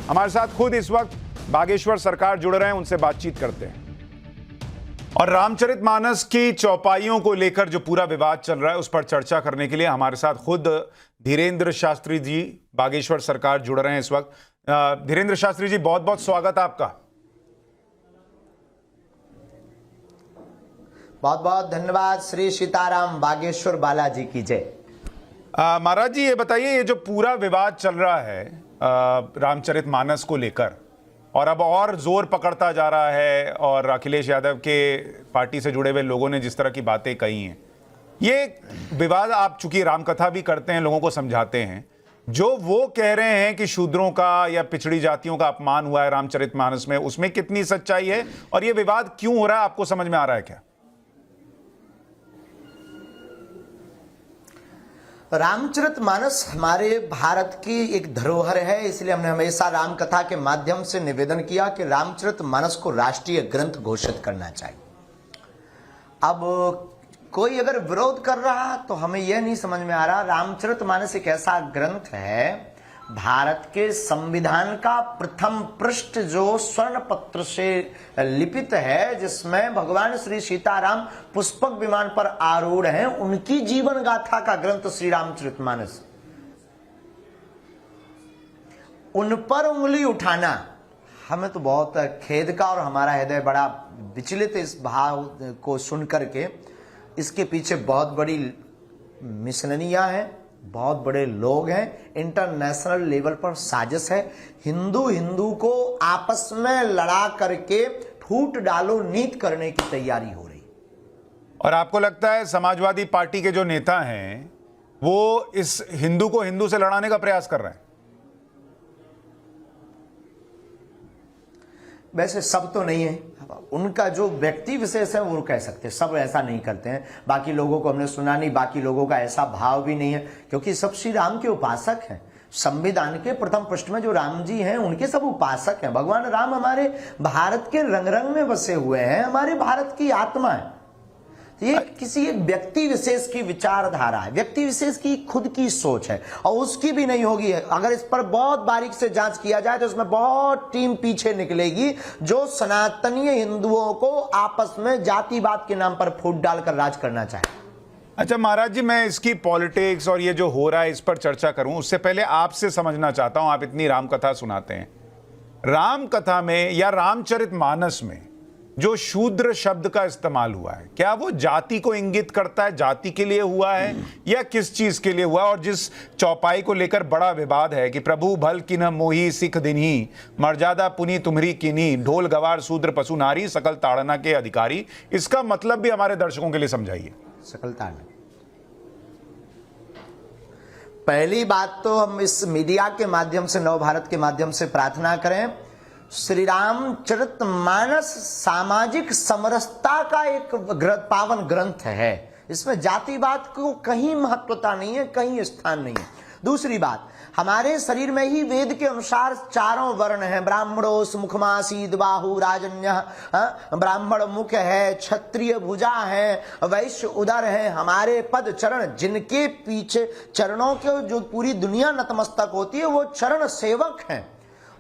हमारे साथ खुद इस वक्त बागेश्वर सरकार जुड़ रहे हैं, उनसे बातचीत करते हैं। और रामचरितमानस की चौपाइयों को लेकर जो पूरा विवाद चल रहा है उस पर चर्चा करने के लिए हमारे साथ खुद धीरेन्द्र शास्त्री जी बागेश्वर सरकार जुड़ रहे हैं इस वक्त। धीरेन्द्र शास्त्री जी, बहुत बहुत स्वागत आपका। बहुत बहुत धन्यवाद। श्री सीताराम, बागेश्वर बालाजी की जय। महाराज जी, ये बताइए, ये जो पूरा विवाद चल रहा है रामचरितमानस को लेकर, और अब और जोर पकड़ता जा रहा है, और अखिलेश यादव के पार्टी से जुड़े हुए लोगों ने जिस तरह की बातें कही हैं, ये विवाद, आप चूंकि रामकथा भी करते हैं, लोगों को समझाते हैं, जो वो कह रहे हैं कि शूद्रों का या पिछड़ी जातियों का अपमान हुआ है रामचरितमानस में, उसमें कितनी सच्चाई है और ये विवाद क्यों हो रहा है, आपको समझ में आ रहा है क्या? रामचरितमानस हमारे भारत की एक धरोहर है, इसलिए हमने हमेशा रामकथा के माध्यम से निवेदन किया कि रामचरितमानस को राष्ट्रीय ग्रंथ घोषित करना चाहिए। अब कोई अगर विरोध कर रहा तो हमें यह नहीं समझ में आ रहा, रामचरितमानस एक ऐसा ग्रंथ है, भारत के संविधान का प्रथम पृष्ठ जो स्वर्ण पत्र से लिपित है, जिसमें भगवान श्री सीताराम पुष्पक विमान पर आरूढ़ हैं, उनकी जीवन गाथा का ग्रंथ श्री रामचरितमानस। उन पर उंगली उठाना हमें तो बहुत खेद का, और हमारा हृदय बड़ा विचलित इस भाव को सुनकर के। इसके पीछे बहुत बड़ी मिशनरियां हैं, बहुत बड़े लोग हैं, इंटरनेशनल लेवल पर साजिश है। हिंदू को आपस में लड़ा करके फूट डालो नीत करने की तैयारी हो रही। और आपको लगता है समाजवादी पार्टी के जो नेता हैं वो इस हिंदू को हिंदू से लड़ाने का प्रयास कर रहे हैं? वैसे सब तो नहीं है, उनका जो व्यक्ति विशेष है वो कह सकते हैं, सब ऐसा नहीं करते हैं। बाकी लोगों को हमने सुना नहीं, बाकी लोगों का ऐसा भाव भी नहीं है, क्योंकि सब श्री राम के उपासक हैं। संविधान के प्रथम पृष्ठ में जो राम जी हैं उनके सब उपासक हैं। भगवान राम हमारे भारत के रंग रंग में बसे हुए हैं, हमारे भारत की आत्मा है। ये किसी एक व्यक्ति विशेष की विचारधारा है, व्यक्ति विशेष की खुद की सोच है, और उसकी भी नहीं होगी। अगर इस पर बहुत बारीक से जांच किया जाए तो उसमें बहुत टीम पीछे निकलेगी जो सनातनीय हिंदुओं को आपस में जातिवाद के नाम पर फूट डालकर राज करना चाहे। अच्छा महाराज जी, मैं इसकी पॉलिटिक्स और ये जो हो रहा है इस पर चर्चा करूं, उससे पहले आपसे समझना चाहता हूं, आप इतनी रामकथा सुनाते हैं, रामकथा में या रामचरितमानस में जो शूद्र शब्द का इस्तेमाल हुआ है, क्या वो जाति को इंगित करता है, जाति के लिए हुआ है या किस चीज के लिए हुआ? और जिस चौपाई को लेकर बड़ा विवाद है कि प्रभु भल किन्ह मोही सिख दिन्ही, मर्यादा पुनि तुम्हरी किन्ही, ढोल गवार शूद्र पशु नारी, सकल ताड़ना के अधिकारी, इसका मतलब भी हमारे दर्शकों के लिए समझाइए। सकल ताड़ना, पहली बात तो हम इस मीडिया के माध्यम से, नव भारत के माध्यम से प्रार्थना करें, श्री रामचरितमानस सामाजिक समरसता का एक पावन ग्रंथ है। इसमें जातिवाद को कहीं महत्वता नहीं है, कहीं स्थान नहीं है। दूसरी बात, हमारे शरीर में ही वेद के अनुसार चारों वर्ण हैं, ब्राह्मणों मुखमासीद बाहु राजन्य, ब्राह्मण मुख है, क्षत्रिय भुजा है, वैश्य उदर है, हमारे पद चरण, जिनके पीछे चरणों के जो पूरी दुनिया नतमस्तक होती है वो चरण सेवक हैं।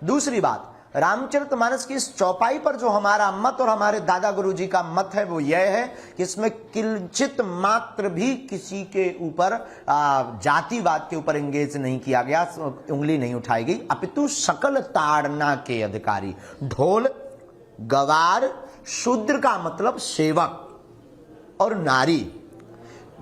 दूसरी बात, रामचरितमानस की इस चौपाई पर जो हमारा मत और हमारे दादा गुरुजी का मत है वो यह है कि इसमें किंचित मात्र भी किसी के ऊपर जातिवाद के ऊपर एंगेज नहीं किया गया, उंगली नहीं उठाई गई, अपितु सकल ताड़ना के अधिकारी, ढोल गवार, शूद्र का मतलब सेवक और नारी।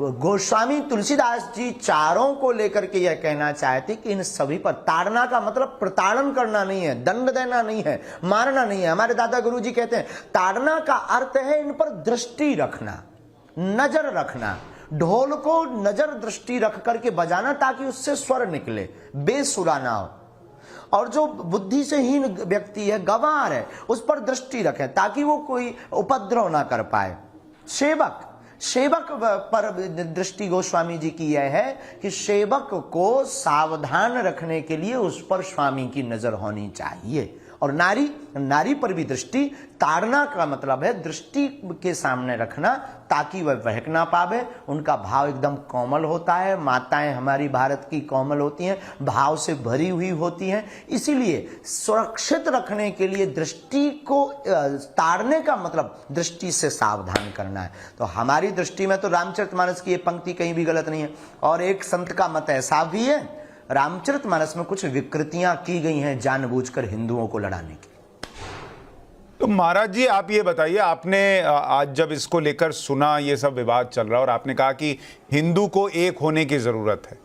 गोस्वामी तुलसीदास जी चारों को लेकर के यह कहना चाहते कि इन सभी पर, ताड़ना का मतलब प्रताड़न करना नहीं है, दंड देना नहीं है, मारना नहीं है। हमारे दादा गुरुजी कहते हैं ताड़ना का अर्थ है इन पर दृष्टि रखना, नजर रखना, ढोल को नजर दृष्टि रख करके बजाना ताकि उससे स्वर निकले, बेसुरा ना हो। और जो बुद्धि से हीन व्यक्ति है, गंवार है, उस पर दृष्टि रखें ताकि वो कोई उपद्रव ना कर पाए। सेवक पर दृष्टि गोस्वामी जी की यह है कि सेवक को सावधान रखने के लिए उस पर स्वामी की नजर होनी चाहिए। और नारी पर भी दृष्टि ताड़ना का मतलब है दृष्टि के सामने रखना, ताकि वह बहक ना पावे। उनका भाव एकदम कोमल होता है। माताएं हमारी भारत की कोमल होती हैं, भाव से भरी हुई होती हैं। इसीलिए सुरक्षित रखने के लिए दृष्टि को ताड़ने का मतलब दृष्टि से सावधान करना है। तो हमारी दृष्टि में तो रामचरितमानस की ये पंक्ति कहीं भी गलत नहीं है। और एक संत का मत ऐसा भी है, रामचरितमानस में कुछ विकृतियां की गई हैं जानबूझकर हिंदुओं को लड़ाने की। तो महाराज जी आप ये बताइए, आपने आज जब इसको लेकर सुना, ये सब विवाद चल रहा है, और आपने कहा कि हिंदू को एक होने की जरूरत है,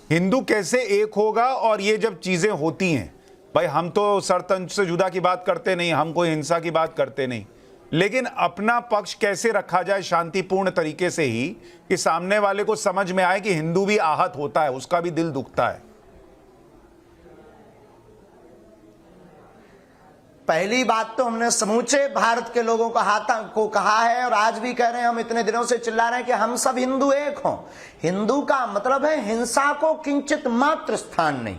हिंदू कैसे एक होगा? और ये जब चीजें होती हैं, भाई हम तो सरतंत्र से जुदा की बात करते नहीं, हम कोई हिंसा की बात करते नहीं, लेकिन अपना पक्ष कैसे रखा जाए शांतिपूर्ण तरीके से ही, कि सामने वाले को समझ में आए कि हिंदू भी आहत होता है, उसका भी दिल दुखता है। पहली बात तो हमने समूचे भारत के लोगों को कहा है, और आज भी कह रहे हैं, हम इतने दिनों से चिल्ला रहे हैं कि हम सब हिंदू एक हों। हिंदू का मतलब है हिंसा को किंचित मात्र स्थान नहीं,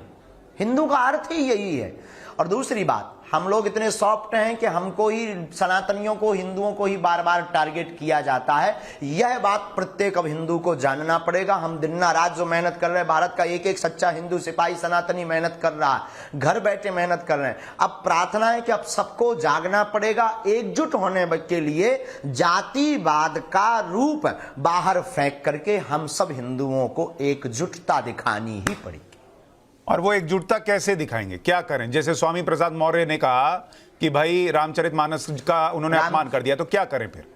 हिंदू का अर्थ ही यही है। और दूसरी बात, हम लोग इतने सॉफ्ट हैं कि हमको ही, सनातनियों को, हिंदुओं को ही बार बार टारगेट किया जाता है। यह बात प्रत्येक अब हिंदू को जानना पड़ेगा। हम दिन रात जो मेहनत कर रहे हैं, भारत का एक एक सच्चा हिंदू सिपाही सनातनी मेहनत कर रहा है, घर बैठे मेहनत कर रहे हैं। अब प्रार्थना है कि अब सबको जागना पड़ेगा, एकजुट होने के लिए जातिवाद का रूप बाहर फेंक करके हम सब हिंदुओं को एकजुटता दिखानी ही पड़ेगी। और वो एकजुटता कैसे दिखाएंगे, क्या करें? जैसे स्वामी प्रसाद मौर्य ने कहा कि भाई रामचरितमानस का उन्होंने अपमान कर दिया, तो क्या करें फिर?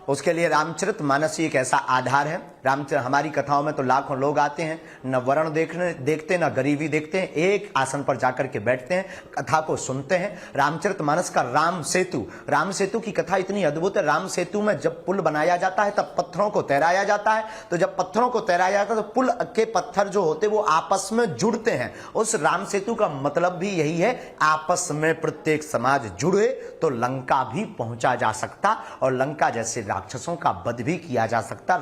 उसके लिए रामचरितमानस ही एक ऐसा आधार है। हमारी कथाओं में तो लाखों लोग आते हैं, न वर्ण देखते न गरीबी देखते हैं, एक आसन पर जाकर के बैठते हैं, कथा को सुनते हैं। रामचरितमानस का राम सेतु की कथा इतनी अद्भुत है। राम सेतु में जब पुल बनाया जाता है तब पत्थरों को तैराया जाता है, तो जब पत्थरों को तैराया जाता है तो पुल के पत्थर जो होते वो आपस में जुड़ते हैं। उस राम सेतु का मतलब भी यही है, आपस में प्रत्येक समाज जुड़े तो लंका भी पहुंचा जा सकता, और लंका जैसे राक्षसों का वध भी किया जा सकता,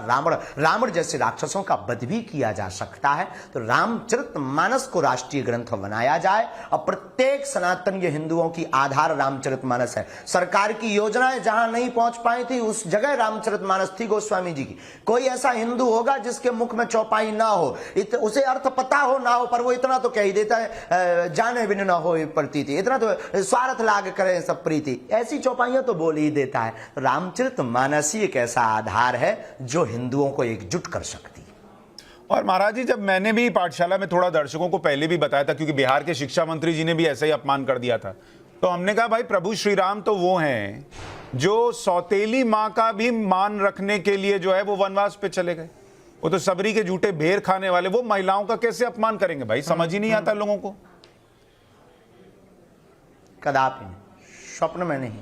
रावण जैसे राक्षसों का वध भी किया जा सकता है। तो रामचरितमानस को राष्ट्रीय ग्रंथ बनाया जाए, और प्रत्येक सनातनीय हिंदुओं की आधार रामचरितमानस है। सरकार की योजनाएं जहां नहीं पहुंच पाई थी उस जगह रामचरितमानस थी गोस्वामी जी की। कोई ऐसा हिंदू होगा जिसके मुख में चौपाई ना हो, उसे अर्थ पता हो ना हो, पर वो इतना तो कह ही देता है, जाने बिन ना हो प्रतीति, इतना तो स्वार्थ लाग करे सब प्रीति, ऐसी चौपाइयां तो बोल ही देता है। रामचरितमानस ही एक ऐसा आधार है जो हिंदुओं को एकजुट कर सकती है। और महाराज जी, जब मैंने भी पाठशाला में थोड़ा दर्शकों को पहले भी बताया था, क्योंकि बिहार के शिक्षा मंत्री जी ने भी ऐसा ही अपमान कर दिया था, तो हमने कहा भाई प्रभु श्री राम तो वो हैं जो सौतेली माँ का भी मान रखने के लिए जो है वो वनवास पे चले गए। वो तो सबरी के झूठे भेड़ खाने वाले, वो महिलाओं का कैसे अपमान करेंगे भाई? समझ ही नहीं आता लोगों को। कदापि नहीं, स्वप्न में नहीं।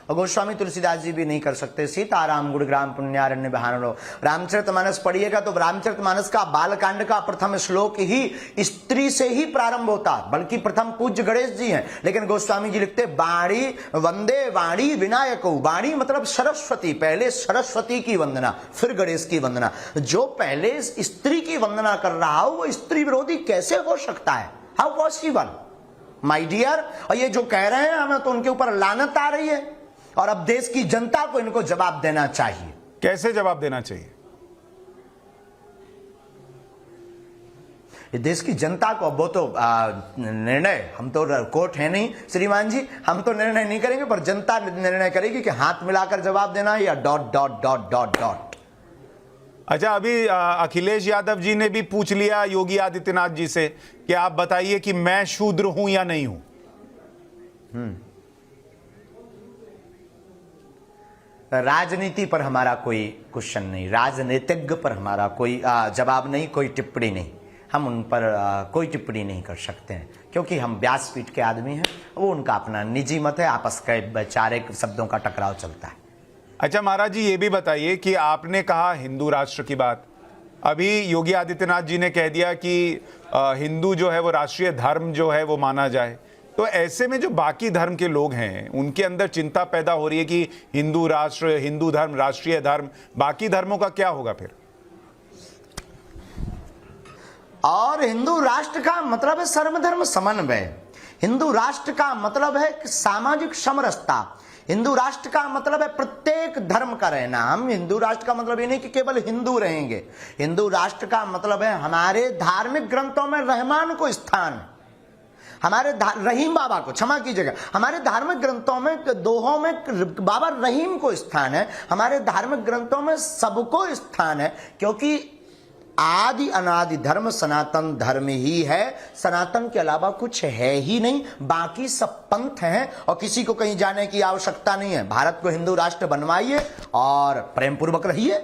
और गोस्वामी तुलसीदास जी भी नहीं कर सकते। सीताराम गुणग्राम पुण्यारण्य बहानो। रामचरितमानस पढ़िएगा तो रामचरितमानस का बालकांड का प्रथम श्लोक ही स्त्री से ही प्रारंभ होता, बल्कि प्रथम पूज्य गणेश जी हैं, लेकिन गोस्वामी जी लिखते वाणी वंदे वाणी विनायक। वाणी मतलब सरस्वती, पहले सरस्वती की वंदना फिर गणेश की वंदना। जो पहले स्त्री की वंदना कर रहा हो वो स्त्री विरोधी कैसे हो सकता है? How possible my dear. और ये जो कह रहे हैं हमें तो उनके ऊपर लानत आ रही है, और अब देश की जनता को इनको जवाब देना चाहिए। कैसे जवाब देना चाहिए? देश की जनता को, वो तो निर्णय, हम तो कोर्ट है नहीं श्रीमान जी, हम तो निर्णय नहीं करेंगे, पर जनता निर्णय करेगी कि हाथ मिलाकर जवाब देना है या dot dot dot dot dot. अच्छा, अभी अखिलेश यादव जी ने भी पूछ लिया योगी आदित्यनाथ जी से कि आप बताइए कि मैं शूद्र हूं या नहीं हूं। राजनीति पर हमारा कोई क्वेश्चन नहीं, राजनीतिज्ञ पर हमारा कोई जवाब नहीं, कोई टिप्पणी नहीं। हम उन पर कोई टिप्पणी नहीं कर सकते हैं, क्योंकि हम व्यासपीठ के आदमी हैं, वो उनका अपना निजी मत है, आपस के वैचारिक शब्दों का टकराव चलता है। अच्छा महाराज जी, ये भी बताइए कि आपने कहा हिंदू राष्ट्र की बात, अभी योगी आदित्यनाथ जी ने कह दिया कि हिंदू जो है वो राष्ट्रीय धर्म जो है वो माना जाए। तो ऐसे में जो बाकी धर्म के लोग हैं उनके अंदर चिंता पैदा हो रही है कि हिंदू राष्ट्र, हिंदू धर्म, राष्ट्रीय धर्म, बाकी धर्मों का क्या होगा फिर? और हिंदू राष्ट्र का मतलब है सर्वधर्म समन्वय। हिंदू राष्ट्र का मतलब है सामाजिक समरसता। हिंदू राष्ट्र का मतलब है प्रत्येक धर्म का रहना। हम हिंदू राष्ट्र का मतलब ये नहीं कि केवल हिंदू रहेंगे। हिंदू राष्ट्र का मतलब है हमारे धार्मिक ग्रंथों में रहमान को स्थान है, हमारे रहीम बाबा को, क्षमा कीजिएगा, हमारे धार्मिक ग्रंथों में दोहों में बाबा रहीम को स्थान है, हमारे धार्मिक ग्रंथों में सबको स्थान है, क्योंकि आदि अनादि धर्म सनातन धर्म ही है। सनातन के अलावा कुछ है ही नहीं, बाकी सब पंथ हैं और किसी को कहीं जाने की आवश्यकता नहीं है। भारत को हिंदू राष्ट्र बनवाइए और प्रेम पूर्वक रहिए,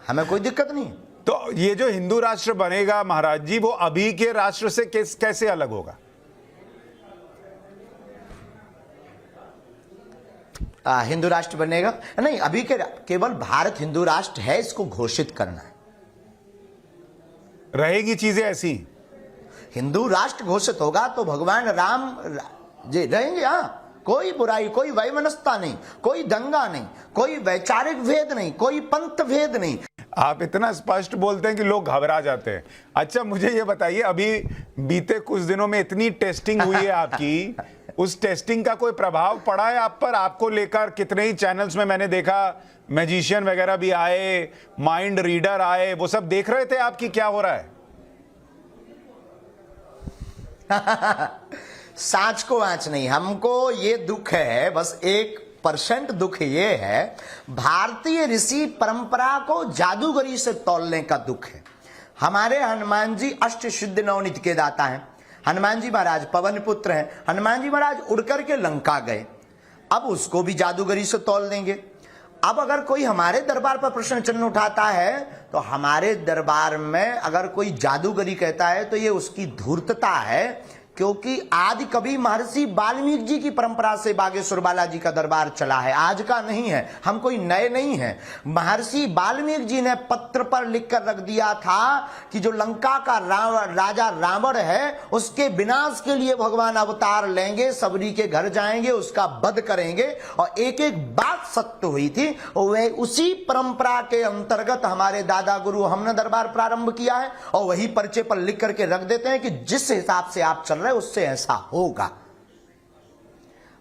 हमें कोई दिक्कत नहीं। तो ये जो हिंदू राष्ट्र बनेगा महाराज जी, वो अभी के राष्ट्र से कैसे अलग होगा? हिंदू राष्ट्र बनेगा नहीं, अभी के केवल भारत हिंदू राष्ट्र है, इसको घोषित करना है। रहेगी चीजें ऐसी, हिंदू राष्ट्र घोषित होगा तो भगवान राम जी रहेंगे। हाँ, कोई बुराई, कोई वैमनस्यता नहीं, कोई दंगा नहीं, कोई वैचारिक भेद नहीं, कोई पंथ भेद नहीं। आप इतना स्पष्ट बोलते हैं कि लोग घबरा जाते हैं। अच्छा, मुझे ये बताइए, अभी बीते कुछ दिनों में इतनी टेस्टिंग हुई है आपकी, उस टेस्टिंग का कोई प्रभाव पड़ा है आप पर? आपको लेकर कितने ही चैनल्स में मैंने देखा, मैजिशियन वगैरह भी आए, माइंड रीडर आए, वो सब देख रहे थे आपकी क्या हो रहा है? सांच को आंच नहीं, हमको ये दुख है, बस 1% दुख ये है, भारतीय ऋषि परंपरा को जादूगरी से तौलने का दुख है। हमारे हनुमान जी अष्ट सिद्धि नवनीत के दाता हैं। हनुमान जी महाराज पवन पुत्र हैं। हनुमान जी महाराज उड़ करके लंका गए, अब उसको भी जादूगरी से तौल देंगे। अब अगर कोई हमारे दरबार पर प्रश्न चिन्ह उठाता है तो हमारे दरबार में अगर कोई जादूगरी कहता है तो ये उसकी धूर्तता है, क्योंकि आदि कवि महर्षि वाल्मीकि जी की परंपरा से बागेश्वर बालाजी का दरबार चला है, आज का नहीं है, हम कोई नए नहीं हैं। महर्षि वाल्मीकि जी ने पत्र पर लिखकर रख दिया था कि जो लंका का राजा रावण है उसके विनाश के लिए भगवान अवतार लेंगे, सबरी के घर जाएंगे, उसका वध करेंगे, और एक एक बात सत्य हुई थी। वह उसी परंपरा के अंतर्गत हमारे दादा गुरु हमने दरबार प्रारंभ किया है और वही पर्चे पर लिख करके रख देते हैं कि जिस हिसाब से आप चल उससे ऐसा होगा।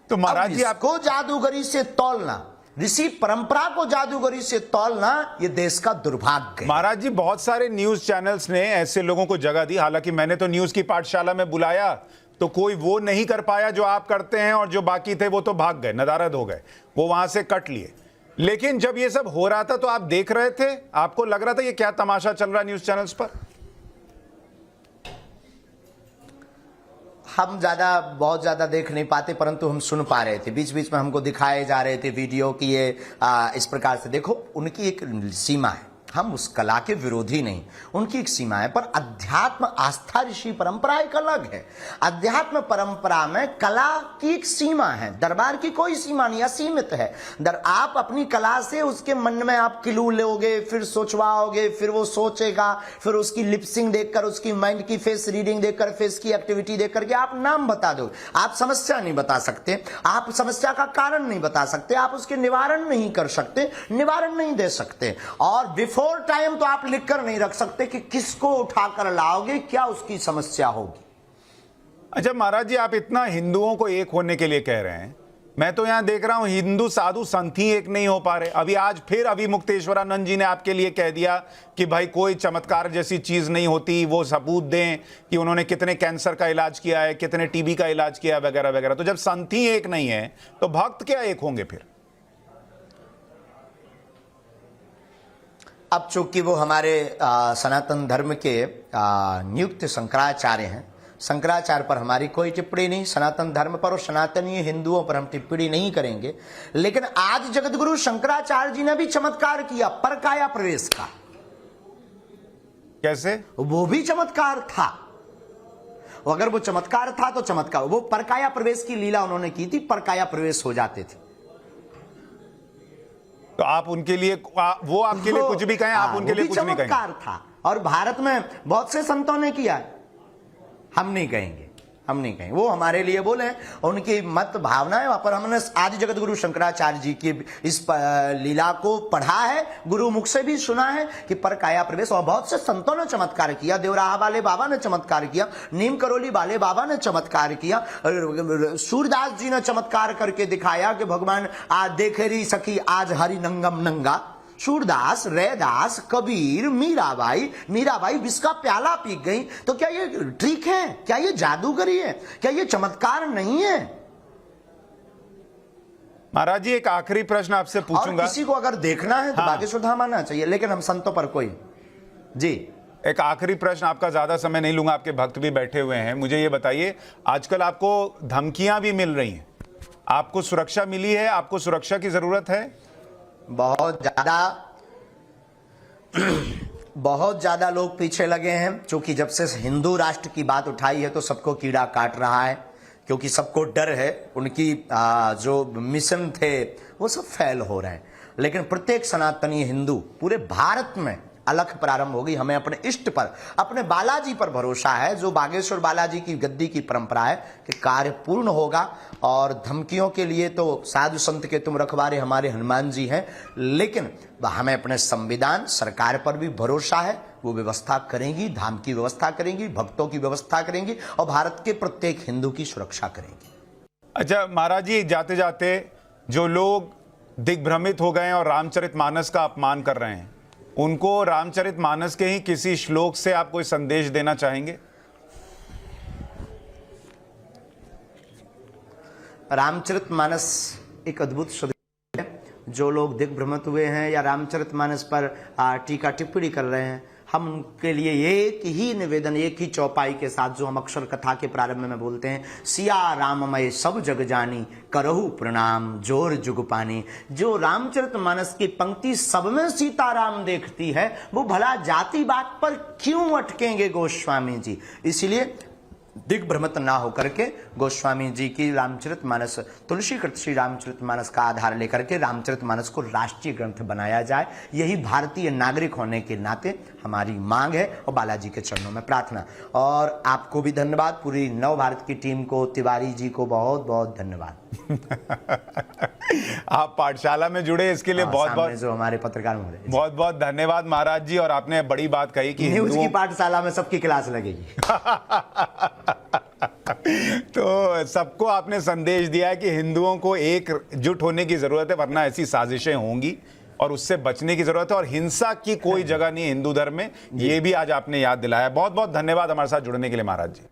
तो महाराज जी, आपको जादूगरी से तौलना, ऋषि परंपरा को जादूगरी से तौलना, यह देश का दुर्भाग्य है। महाराज जी, बहुत सारे न्यूज चैनल्स ने ऐसे लोगों को जगह दी, हालांकि मैंने तो न्यूज की पाठशाला में बुलाया तो कोई वो नहीं कर पाया जो आप करते हैं, और जो बाकी थे वो तो भाग गए, नदारद हो गए, वो वहां से कट लिए। लेकिन जब ये सब हो रहा था तो आप देख रहे थे, आपको लग रहा था ये क्या तमाशा चल रहा है न्यूज चैनल्स पर? हम बहुत ज्यादा देख नहीं पाते, परंतु हम सुन पा रहे थे। बीच बीच में हमको दिखाए जा रहे थे वीडियो कि ये इस प्रकार से देखो, उनकी एक सीमा है, हम उस कला के विरोधी नहीं, उनकी एक सीमा है। पर अध्यात्म आस्था ऋषि परंपरा एक अलग है। अध्यात्म परंपरा में कला की एक सीमा है, दरबार की कोई सीमा नहीं, असीमित है। आप अपनी कला से उसके मन में आप क्लू लोगे, फिर सोचवाओगे, फिर वो सोचेगा, फिर उसकी लिपसिंग देखकर, उसकी माइंड की फेस रीडिंग देखकर, फेस की एक्टिविटी देखकर के आप नाम बता दोगे। आप समस्या नहीं बता सकते, आप समस्या का कारण नहीं बता सकते, आप उसके निवारण नहीं कर सकते, निवारण नहीं दे सकते, और बिफोर टाइम तो आप लिखकर नहीं रख सकते कि किसको उठाकर लाओगे, क्या उसकी समस्या होगी। अच्छा महाराज जी, आप इतना हिंदुओं को एक होने के लिए कह रहे हैं, मैं तो यहां देख रहा हूं हिंदू साधु संत ही एक नहीं हो पा रहे। अभी आज फिर अभी मुक्तेश्वरानंद जी ने आपके लिए कह दिया कि भाई कोई चमत्कार जैसी चीज नहीं होती, वो सबूत दें कि उन्होंने कितने कैंसर का इलाज किया है, कितने टीबी का इलाज किया है, वगैरह वगैरह। तो जब संत ही एक नहीं है तो भक्त क्या एक होंगे फिर? अब चूंकि वो हमारे सनातन धर्म के नियुक्त शंकराचार्य हैं, शंकराचार्य पर हमारी कोई टिप्पणी नहीं, सनातन धर्म पर और सनातनीय हिंदुओं पर हम टिप्पणी नहीं करेंगे। लेकिन आज जगतगुरु शंकराचार्य जी ने भी चमत्कार किया परकाया प्रवेश का। कैसे? वो भी चमत्कार था। अगर वो चमत्कार था तो चमत्कार, वो परकाया प्रवेश की लीला उन्होंने की थी, परकाया प्रवेश हो जाते थे। तो आप उनके लिए, वो आपके लिए कुछ भी कहें, आप उनके लिए कुछ नहीं कहेंगे? चमत्कार था, और भारत में बहुत से संतों ने किया है, हम नहीं कहेंगे। हम नहीं कहेंगे, वो हमारे लिए बोले, उनकी मत भावना है। वहां पर हमने आदि जगत गुरु शंकराचार्य जी की इस लीला को पढ़ा है, गुरु मुख से भी सुना है कि पर काया प्रवेश, और बहुत से संतों ने चमत्कार किया। देवराहा वाले बाबा ने चमत्कार किया, नीम करोली वाले बाबा ने चमत्कार किया, सूरदास जी ने चमत्कार करके दिखाया कि भगवान आज देखे रही सखी आज हरि नंगम नंगा। सूरदास, रैदास, कबीर, मीराबाई विष का प्याला पी गई। तो क्या ये ट्रिक है? क्या ये जादूगरी है? क्या ये चमत्कार नहीं है? महाराज जी एक आखिरी प्रश्न आपसे पूछूंगा। और किसी को अगर देखना है तो बागेश्वर धाम आना चाहिए, लेकिन हम संतों पर कोई जी। एक आखिरी प्रश्न, आपका ज्यादा समय नहीं लूंगा, आपके भक्त भी बैठे हुए हैं। मुझे ये बताइए, आजकल आपको धमकियां भी मिल रही हैं, आपको सुरक्षा मिली है? आपको सुरक्षा की जरूरत है? बहुत ज्यादा लोग पीछे लगे हैं, क्योंकि जब से हिंदू राष्ट्र की बात उठाई है तो सबको कीड़ा काट रहा है, क्योंकि सबको डर है। उनकी जो मिशन थे वो सब फेल हो रहे हैं। लेकिन प्रत्येक सनातनी हिंदू पूरे भारत में अलख प्रारंभ होगी। हमें अपने इष्ट पर, अपने बालाजी पर भरोसा है, जो बागेश्वर बालाजी की गद्दी की परंपरा है कि कार्य पूर्ण होगा। और धमकियों के लिए तो साधु संत के तुम रखवारे हमारे हनुमान जी हैं, लेकिन हमें अपने संविधान सरकार पर भी भरोसा है। वो व्यवस्था करेंगी, धाम की व्यवस्था करेंगी, भक्तों की व्यवस्था करेंगी और भारत के प्रत्येक हिंदू की सुरक्षा करेंगी। अच्छा महाराज जी, जाते जाते जो लोग दिग्भ्रमित हो गए और रामचरितमानस का अपमान कर रहे हैं, उनको रामचरितमानस के ही किसी श्लोक से आप कोई संदेश देना चाहेंगे? रामचरितमानस एक अद्भुत शब्द है। जो लोग दिग्भ्रमित हुए हैं या रामचरितमानस पर टीका टिप्पणी कर रहे हैं, हम उनके लिए एक ही निवेदन, एक ही चौपाई के साथ, जो हम अक्षर कथा के प्रारंभ में बोलते हैं, सिया राममय सब जग जानी, करहु प्रणाम जोर जुग पानी। जो रामचरितमानस की पंक्ति सब में सीताराम देखती है, वो भला जाति बात पर क्यों अटकेंगे गोस्वामी जी? इसलिए दिग्भ्रमित ना होकर के गोस्वामी जी की रामचरितमानस, तुलसीकृत श्री रामचरितमानस का आधार लेकर के रामचरितमानस को राष्ट्रीय ग्रंथ बनाया जाए। यही भारतीय नागरिक होने के नाते हमारी मांग है और बालाजी के चरणों में प्रार्थना। और आपको भी धन्यवाद, पूरी नव भारत की टीम को, तिवारी जी को बहुत बहुत धन्यवाद। आप पाठशाला में जुड़े इसके लिए बहुत बहुत, जो हमारे पत्रकार महोदय, बहुत बहुत धन्यवाद महाराज जी। और आपने बड़ी बात कही कि न्यूज की पाठशाला में सबकी क्लास लगेगी। तो सबको आपने संदेश दिया है कि हिंदुओं को एकजुट होने की जरूरत है, वरना ऐसी साजिशें होंगी और उससे बचने की जरूरत है। और हिंसा की कोई जगह नहीं है हिंदू धर्म में, ये भी आज आपने याद दिलाया। बहुत बहुत धन्यवाद हमारे साथ जुड़ने के लिए महाराज जी।